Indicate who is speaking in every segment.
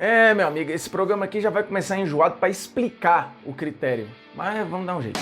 Speaker 1: É, meu amigo, esse programa aqui já vai começar enjoado para explicar o critério, mas vamos dar um jeito.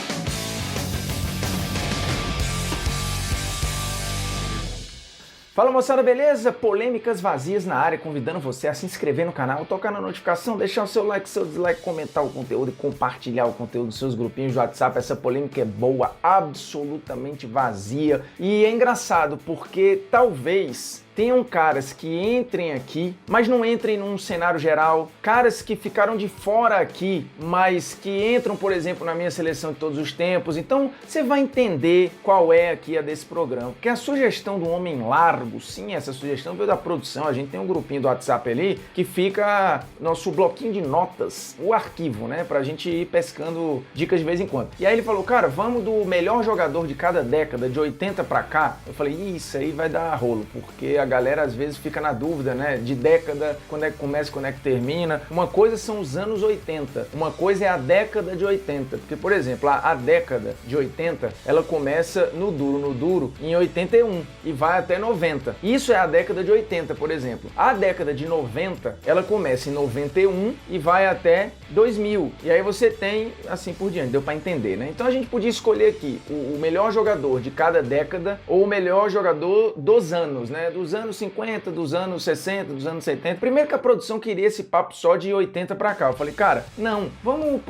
Speaker 1: Fala moçada, beleza? Polêmicas vazias na área, convidando você a se inscrever no canal, tocar na notificação, deixar o seu like, seu dislike, comentar o conteúdo e compartilhar o conteúdo nos seus grupinhos de WhatsApp. Essa polêmica é boa, absolutamente vazia, e é engraçado porque talvez tenham caras que entrem aqui, mas não entrem num cenário geral, caras que ficaram de fora aqui, mas que entram, por exemplo, na minha seleção de todos os tempos. Então você vai entender qual é aqui a desse programa, porque a sugestão do Homem Largo, sim, essa sugestão veio da produção. A gente tem um grupinho do WhatsApp ali que fica nosso bloquinho de notas, o arquivo, né, pra gente ir pescando dicas de vez em quando. E aí ele falou, cara, vamos do melhor jogador de cada década, de 80 pra cá. Eu falei, isso aí vai dar rolo, porque a galera às vezes fica na dúvida, né, de década, quando é que começa, quando é que termina. Uma coisa são os anos 80, uma coisa é a década de 80, porque, por exemplo, a década de 80, ela começa no duro, em 81 e vai até 90. Isso é a década de 80, por exemplo. A década de 90, ela começa em 91 e vai até 2000. E aí você tem, assim por diante, deu pra entender, né? Então a gente podia escolher aqui o melhor jogador de cada década ou o melhor jogador dos anos, né? Dos anos 50, dos anos 60, dos anos 70. Primeiro que a produção queria esse papo só de 80 pra cá. Eu falei, cara, não, vamos,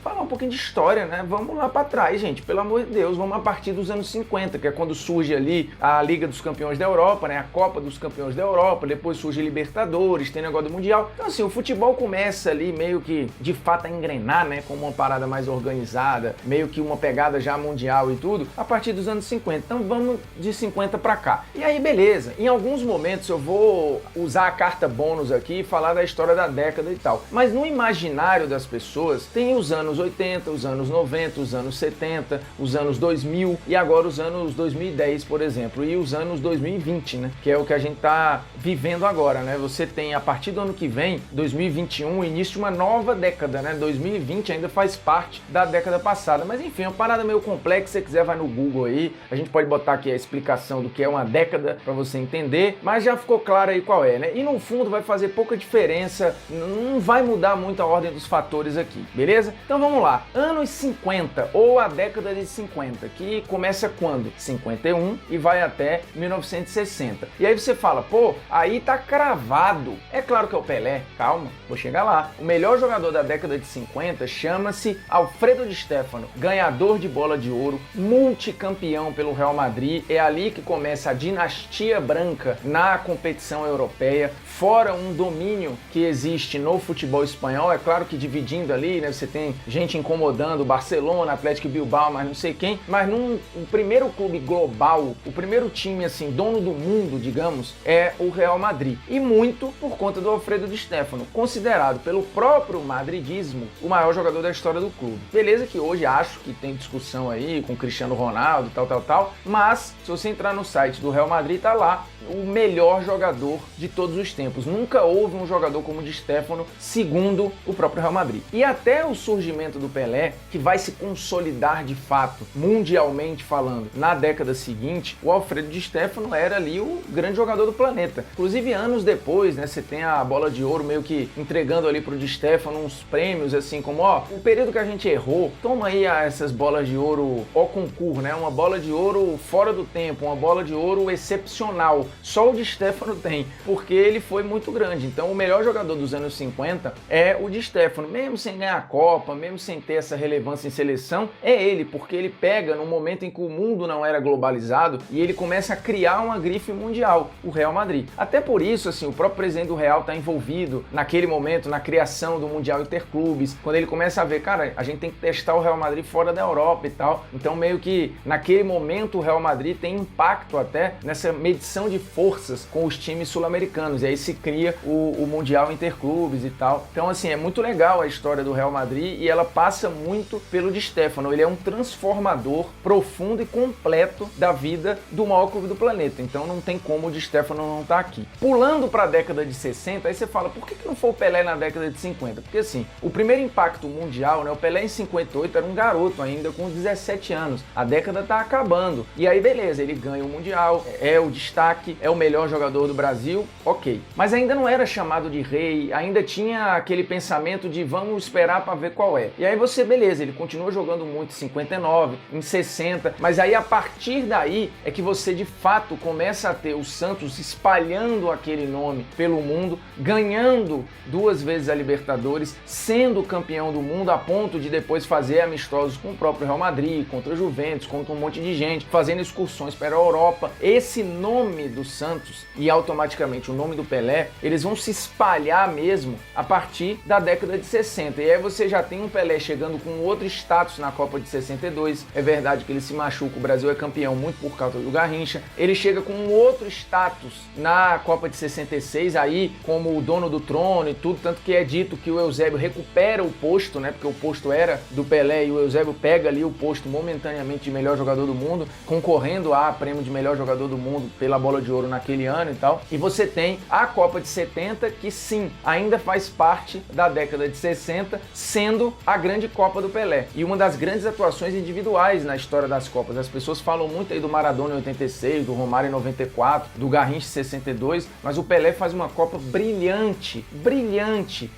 Speaker 1: falar um pouquinho de história, né? Vamos lá pra trás, gente, pelo amor de Deus. Vamos a partir dos anos 50, que é quando surge ali a Liga dos Campeões da Europa, né? A Copa dos Campeões da Europa, depois surge Libertadores, tem negócio do Mundial. Então assim, o futebol começa ali meio que, de fato, a engrenar, né? Como uma parada mais organizada, meio que uma pegada já mundial e tudo, a partir dos anos 50. Então vamos de 50 pra cá. E aí, beleza. Em alguns momentos eu vou usar a carta bônus aqui e falar da história da década e tal. Mas no imaginário das pessoas tem os anos 80, os anos 90, os anos 70, os anos 2000 e agora os anos 2010, por exemplo, e os anos 2020, né? Que é o que a gente tá vivendo agora, né? Você tem, a partir do ano que vem, 2021, o início de uma nova década, né? 2020 ainda faz parte da década passada, mas enfim, é uma parada meio complexa. Se você quiser, vai no Google aí, a gente pode botar aqui a explicação do que é uma década para você entender, mas já ficou claro aí qual é, né? E no fundo vai fazer pouca diferença, não vai mudar muito a ordem dos fatores aqui, beleza? Então vamos lá, anos 50 ou a década de 50, que começa quando? 51 e vai até 1960. E aí você fala, pô, aí tá cravado. É claro que é o Pelé, calma, vou chegar lá. O melhor jogador da década de 50 chama-se Alfredo Di Stéfano, ganhador de bola de ouro, multicampeão pelo Real Madrid. É ali que começa a dinastia branca na competição europeia, fora um domínio que existe no futebol espanhol. É claro que dividindo ali, né, você tem gente incomodando o Barcelona, Atlético Bilbao, mas não sei quem, mas o primeiro clube global, o primeiro time assim, dono do mundo, digamos, é o Real Madrid. E muito por conta do Alfredo Di Stéfano, considerado pelo próprio madridismo o maior jogador da história do clube. Beleza que hoje acho que tem discussão aí com o Cristiano Ronaldo, tal, mas se você entrar no site do Real Madrid, tá lá o melhor jogador de todos os tempos. Nunca houve um jogador como o Di Stéfano, segundo o próprio Real Madrid. E até o surgimento do Pelé, que vai se consolidar de fato, mundialmente falando, na década seguinte, o Alfredo Di Stéfano era ali o grande jogador do planeta. Inclusive, anos depois, né, você tem a bola de ouro meio que entregando ali pro Di Stéfano uns prêmios, assim como, ó, o período que a gente errou, toma aí essas bolas de ouro au concurso, né, uma bola de ouro fora do tempo, uma bola de ouro excepcional. Só o Di Stéfano tem, porque ele foi muito grande. Então o melhor jogador dos anos 50 é o Di Stéfano, mesmo sem ganhar a Copa, mesmo sem ter essa relevância em seleção, é ele, porque ele pega num momento em que o mundo não era globalizado e ele começa a criar uma grife mundial, o Real Madrid. Até por isso, assim, o próprio presidente do Real está envolvido naquele momento na criação do Mundial Interclubes, quando ele começa a ver, cara, a gente tem que testar o Real Madrid fora da Europa e tal. Então meio que naquele momento o Real Madrid tem impacto até nessa medição de forças com os times sul-americanos, e aí se cria o Mundial Interclubes e tal. Então assim, é muito legal a história do Real Madrid e ela passa muito pelo Di Stéfano. Ele é um transformador profundo e completo da vida do maior clube do planeta, então não tem como o Di Stéfano não estar aqui. Pulando para a década de 60, aí você fala, por que não foi o Pelé na década de 50? Porque assim, o primeiro impacto mundial, né, o Pelé em 58 era um garoto ainda com 17 anos, a década tá acabando, e aí beleza, ele ganha o Mundial, é o destaque, é é o melhor jogador do Brasil, ok. Mas ainda não era chamado de rei, ainda tinha aquele pensamento de vamos esperar para ver qual é. E aí você, beleza, ele continua jogando muito em 59, em 60, mas aí a partir daí é que você de fato começa a ter o Santos espalhando aquele nome pelo mundo, ganhando 2 vezes a Libertadores, sendo campeão do mundo a ponto de depois fazer amistosos com o próprio Real Madrid, contra a Juventus, contra um monte de gente, fazendo excursões para a Europa. Esse nome do Santos e automaticamente o nome do Pelé, eles vão se espalhar mesmo a partir da década de 60. E aí você já tem um Pelé chegando com outro status na Copa de 62. É verdade que ele se machuca, o Brasil é campeão muito por causa do Garrincha. Ele chega com um outro status na Copa de 66, aí como o dono do trono e tudo, tanto que é dito que o Eusébio recupera o posto, né? Porque o posto era do Pelé e o Eusébio pega ali o posto momentaneamente de melhor jogador do mundo, concorrendo a prêmio de melhor jogador do mundo pela Bola de Ouro naquele ano e tal. E você tem a Copa de 70, que sim, ainda faz parte da década de 60, sendo a grande Copa do Pelé. E uma das grandes atuações individuais na história das Copas. As pessoas falam muito aí do Maradona em 86, do Romário em 94, do Garrincha em 62, mas o Pelé faz uma Copa brilhante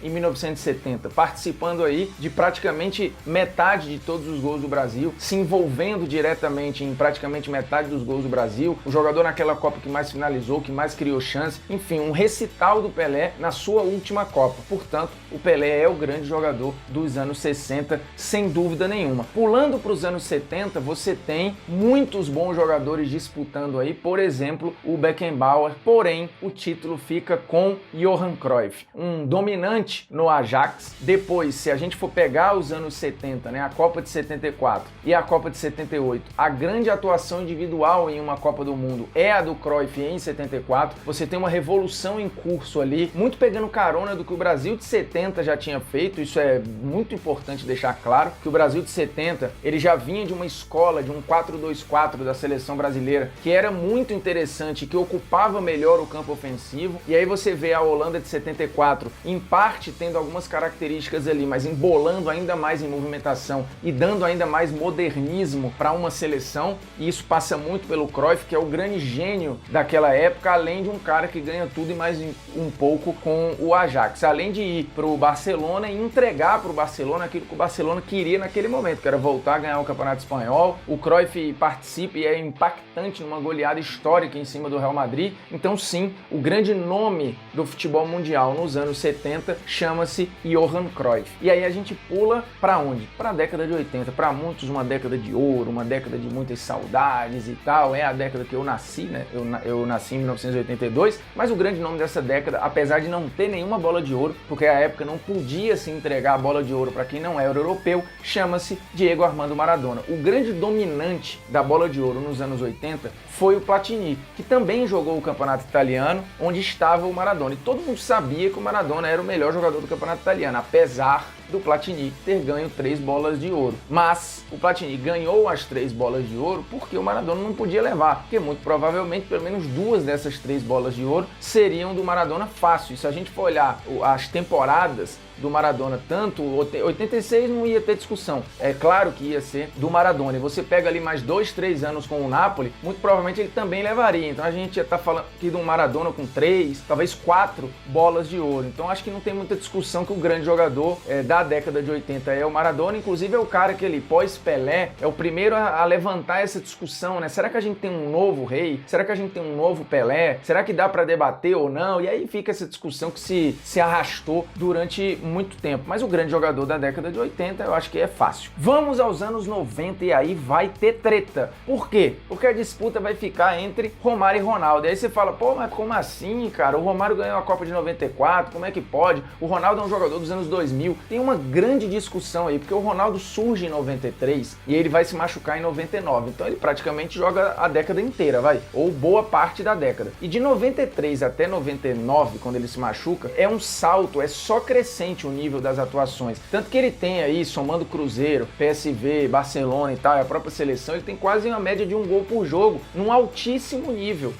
Speaker 1: em 1970, participando aí de praticamente metade de todos os gols do Brasil, se envolvendo diretamente em praticamente metade dos gols do Brasil, o jogador naquela Copa que mais finalizou, que mais criou chance, enfim, um recital do Pelé na sua última Copa. Portanto, o Pelé é o grande jogador dos anos 60, sem dúvida nenhuma. Pulando para os anos 70, você tem muitos bons jogadores disputando aí, por exemplo, o Beckenbauer, porém, o título fica com Johan Cruyff, um dominante no Ajax. Depois, se a gente for pegar os anos 70, né, a Copa de 74 e a Copa de 78, a grande atuação individual em uma Copa do Mundo é a do Cruyff em 74. Você tem uma revolução em curso ali, muito pegando carona do que o Brasil de 70 já tinha feito. Isso é muito importante deixar claro, que o Brasil de 70, ele já vinha de uma escola, de um 4-2-4 da seleção brasileira, que era muito interessante, que ocupava melhor o campo ofensivo. E aí você vê a Holanda de 74, em parte tendo algumas características ali, mas embolando ainda mais em movimentação e dando ainda mais modernismo para uma seleção. E isso passa muito pelo Cruyff, que é o grande gênio daquela época, além de um cara que ganha tudo e mais um pouco com o Ajax, além de ir para o Barcelona e entregar para o Barcelona aquilo que o Barcelona queria naquele momento, que era voltar a ganhar o Campeonato Espanhol. O Cruyff participa e é impactante numa goleada histórica em cima do Real Madrid. Então sim, o grande nome do futebol mundial nos anos 70 chama-se Johan Cruyff. E aí a gente pula para onde? Para a década de 80, para muitos uma década de ouro, uma década de muitas saudades e tal. É a década que eu nasci, né? Eu nasci em 1982, mas o grande nome dessa década, apesar de não ter nenhuma bola de ouro, porque a época não podia se entregar a bola de ouro para quem não era europeu, chama-se Diego Armando Maradona. O grande dominante da bola de ouro nos anos 80 foi o Platini, que também jogou o campeonato italiano, onde estava o Maradona. E todo mundo sabia que o Maradona era o melhor jogador do campeonato italiano, apesar do Platini ter ganho 3 bolas de ouro. Mas o Platini ganhou as 3 bolas de ouro porque o Maradona não podia levar, porque muito provavelmente pelo menos 2 dessas 3 bolas de ouro seriam do Maradona fácil. E se a gente for olhar as temporadas do Maradona, tanto 86 não ia ter discussão, é claro que ia ser do Maradona, e você pega ali mais 2, 3 anos com o Napoli, muito provavelmente ele também levaria. Então a gente já tá falando aqui de um Maradona com 3, talvez 4 bolas de ouro. Então acho que não tem muita discussão que o grande jogador da década de 80 é o Maradona. Inclusive é o cara que ele, pós-Pelé, é o primeiro a levantar essa discussão, né? Será que a gente tem um novo rei? Será que a gente tem um novo Pelé? Será que dá para debater ou não? E aí fica essa discussão que se arrastou durante muito tempo. Mas o grande jogador da década de 80 eu acho que é fácil. Vamos aos anos 90 e aí vai ter treta. Por quê? Porque a disputa vai ficar entre Romário e Ronaldo. E aí você fala, pô, mas como assim, cara? O Romário ganhou a Copa de 94, como é que pode? O Ronaldo é um jogador dos anos 2000. Tem uma grande discussão aí, porque o Ronaldo surge em 93 e ele vai se machucar em 99. Então ele praticamente joga a década inteira, ou boa parte da década. E de 93 até 99, quando ele se machuca, é um salto, é só crescente o nível das atuações. Tanto que ele tem aí, somando Cruzeiro, PSV, Barcelona e tal, e a própria seleção, ele tem quase uma média de 1 gol por jogo, num altíssimo nível.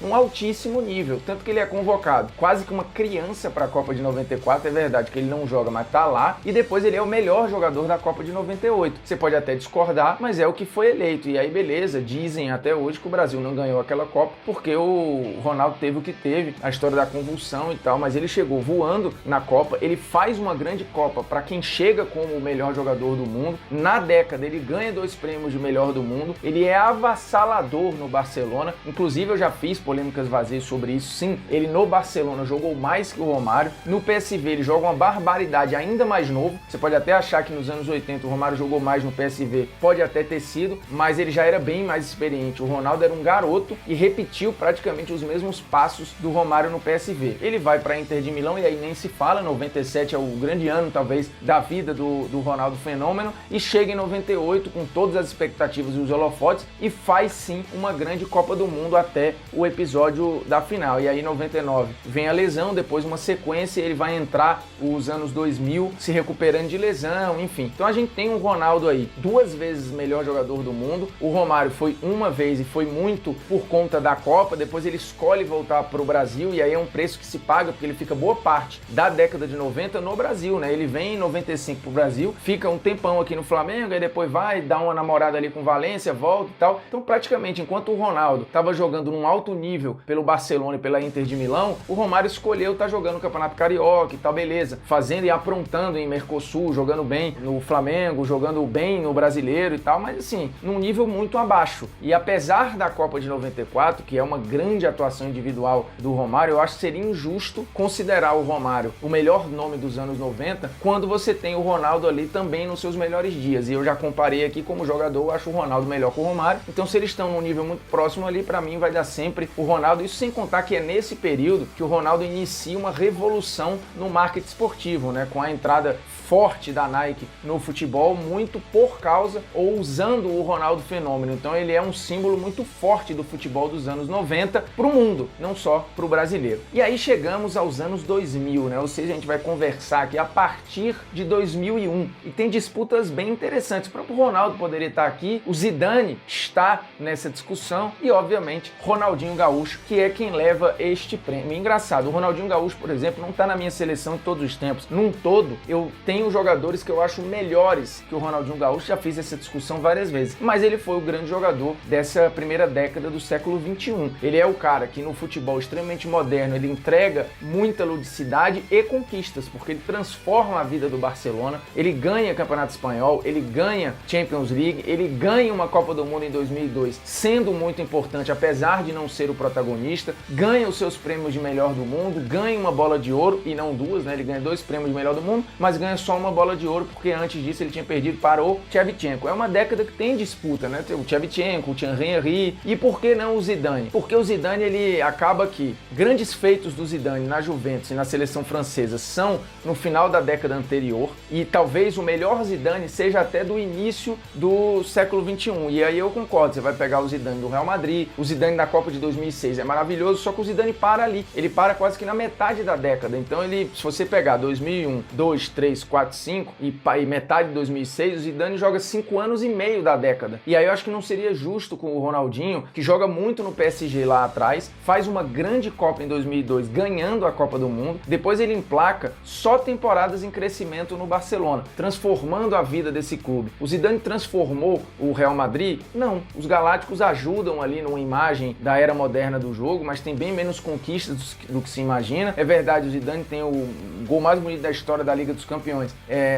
Speaker 1: Tanto que ele é convocado quase que uma criança para a Copa de 94, é verdade que ele não joga, mas tá lá. E depois depois ele é o melhor jogador da Copa de 98. Você pode até discordar, mas é o que foi eleito. E aí, beleza, dizem até hoje que o Brasil não ganhou aquela Copa porque o Ronaldo teve o que teve, a história da convulsão e tal, mas ele chegou voando na Copa, ele faz uma grande Copa para quem chega como o melhor jogador do mundo. Na década, ele ganha 2 prêmios de melhor do mundo, ele é avassalador no Barcelona, inclusive eu já fiz polêmicas vazias sobre isso, sim, ele no Barcelona jogou mais que o Romário, no PSV ele joga uma barbaridade ainda mais novo, você pode até achar que nos anos 80 o Romário jogou mais no PSV, pode até ter sido, mas ele já era bem mais experiente, o Ronaldo era um garoto e repetiu praticamente os mesmos passos do Romário no PSV. Ele vai para a Inter de Milão e aí nem se fala, 97 é o grande ano talvez da vida do Ronaldo Fenômeno, e chega em 98 com todas as expectativas e os holofotes e faz sim uma grande Copa do Mundo até o episódio da final. E aí em 99 vem a lesão, depois uma sequência, ele vai entrar os anos 2000 se recuperando de lesão, enfim. Então a gente tem um Ronaldo aí 2 vezes melhor jogador do mundo, o Romário foi uma vez e foi muito por conta da Copa, depois ele escolhe voltar para o Brasil e aí é um preço que se paga porque ele fica boa parte da década de 90 no Brasil, né? Ele vem em 95 pro Brasil, fica um tempão aqui no Flamengo, aí depois vai, dá uma namorada ali com o Valência, volta e tal. Então praticamente enquanto o Ronaldo estava jogando num alto nível pelo Barcelona e pela Inter de Milão, o Romário escolheu estar jogando no Campeonato Carioca e tal, beleza, fazendo e aprontando em Mercosul, jogando bem no Flamengo, jogando bem no Brasileiro e tal, mas assim, num nível muito abaixo. E apesar da Copa de 94, que é uma grande atuação individual do Romário, eu acho que seria injusto considerar o Romário o melhor nome dos anos 90 quando você tem o Ronaldo ali também nos seus melhores dias. E eu já comparei aqui como jogador, eu acho o Ronaldo melhor que o Romário. Então se eles estão num nível muito próximo ali, para mim vai dar sempre o Ronaldo. Isso sem contar que é nesse período que o Ronaldo inicia uma revolução no marketing esportivo, né? Com a entrada forte da Nike no futebol, muito por causa ou usando o Ronaldo Fenômeno. Então ele é um símbolo muito forte do futebol dos anos 90 para o mundo, não só para o brasileiro. E aí chegamos aos anos 2000, né? Ou seja, a gente vai conversar aqui a partir de 2001 e tem disputas bem interessantes. O próprio Ronaldo poderia estar aqui, o Zidane está nessa discussão e obviamente Ronaldinho Gaúcho, que é quem leva este prêmio. Engraçado, o Ronaldinho Gaúcho, por exemplo, não está na minha seleção de todos os tempos. Num todo, eu tenho jogadores que eu acho melhores que o Ronaldinho Gaúcho, já fiz essa discussão várias vezes, mas ele foi o grande jogador dessa primeira década do século XXI. Ele é o cara que no futebol extremamente moderno, ele entrega muita ludicidade e conquistas, porque ele transforma a vida do Barcelona, ele ganha Campeonato Espanhol, ele ganha Champions League, ele ganha uma Copa do Mundo em 2002, sendo muito importante, apesar de não ser o protagonista, ganha os seus prêmios de melhor do mundo, ganha uma bola de ouro, e não 2, né? Ele ganha 2 prêmios de melhor do mundo, mas ganha só uma bola de ouro, porque antes disso ele tinha perdido para o Shevchenko. É uma década que tem disputa, né? Tem o Shevchenko, o Thierry Henry, e por que não o Zidane? Porque o Zidane, ele acaba que grandes feitos do Zidane na Juventus e na seleção francesa são no final da década anterior, e talvez o melhor Zidane seja até do início do século XXI, e aí eu concordo, você vai pegar o Zidane do Real Madrid, o Zidane da Copa de 2006 é maravilhoso, só que o Zidane para ali, ele para quase que na metade da década, então ele, se você pegar 2001, 2, 3, 4, 5 e metade de 2006, o Zidane joga 5 anos e meio da década, e aí eu acho que não seria justo com o Ronaldinho, que joga muito no PSG lá atrás, faz uma grande Copa em 2002, ganhando a Copa do Mundo, depois ele emplaca só temporadas em crescimento no Barcelona, transformando a vida desse clube. O Zidane transformou o Real Madrid? Não. Os galácticos ajudam ali numa imagem da era moderna do jogo, mas tem bem menos conquistas do que se imagina. É verdade, o Zidane tem o gol mais bonito da história da Liga dos Campeões,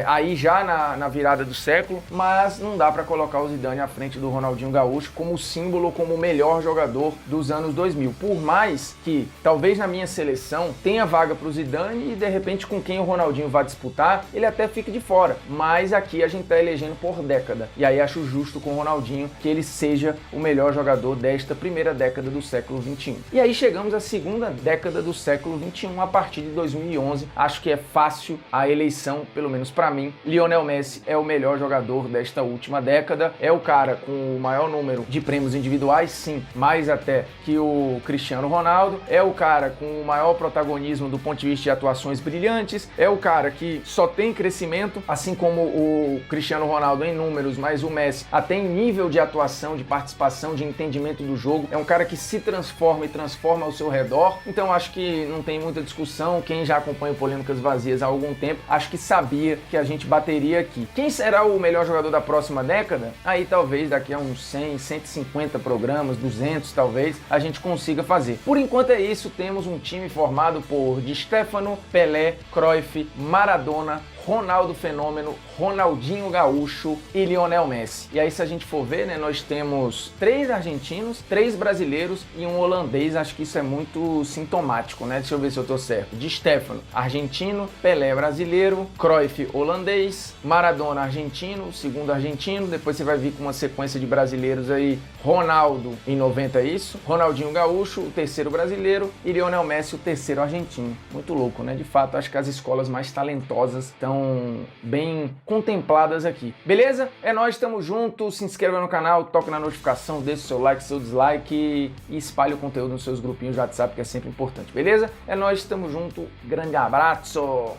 Speaker 1: aí já na virada do século, mas não dá para colocar o Zidane à frente do Ronaldinho Gaúcho como símbolo, como o melhor jogador dos anos 2000. Por mais que, talvez na minha seleção, tenha vaga para o Zidane e de repente com quem o Ronaldinho vai disputar, ele até fique de fora. Mas aqui a gente está elegendo por década. E aí acho justo com o Ronaldinho que ele seja o melhor jogador desta primeira década do século XXI. E aí chegamos à segunda década do século XXI, a partir de 2011. Acho que é fácil a eleição, pelo menos para mim. Lionel Messi é o melhor jogador desta última década. É o cara com o maior número de prêmios individuais, sim, mais até que o Cristiano Ronaldo. É o cara com o maior protagonismo do ponto de vista de atuações brilhantes. É o cara que só tem crescimento, assim como o Cristiano Ronaldo em números, mas o Messi até em nível de atuação, de participação, de entendimento do jogo. É um cara que se transforma e transforma ao seu redor. Então acho que não tem muita discussão. Quem já acompanha Polêmicas Vazias há algum tempo, acho que sabia que a gente bateria aqui. Quem será o melhor jogador da próxima década? Aí talvez daqui a uns 100, 150 programas, 200 talvez, a gente consiga fazer. Por enquanto é isso, temos um time formado por Di Stéfano, Pelé, Cruyff, Maradona, Ronaldo Fenômeno, Ronaldinho Gaúcho e Lionel Messi. E aí, se a gente for ver, né, nós temos 3 argentinos, 3 brasileiros e um holandês. Acho que isso é muito sintomático, né? Deixa eu ver se eu tô certo. Di Stéfano, argentino, Pelé, brasileiro, Cruyff, holandês, Maradona, argentino, segundo argentino. Depois você vai vir com uma sequência de brasileiros aí. Ronaldo, em 90 isso. Ronaldinho Gaúcho, o terceiro brasileiro. E Lionel Messi, o terceiro argentino. Muito louco, né? De fato, acho que as escolas mais talentosas estão bem contempladas aqui. Beleza? É nóis, tamo junto. Se inscreva no canal, toque na notificação, deixe seu like, seu dislike e espalhe o conteúdo nos seus grupinhos de WhatsApp, que é sempre importante. Beleza? É nóis, tamo junto. Grande abraço!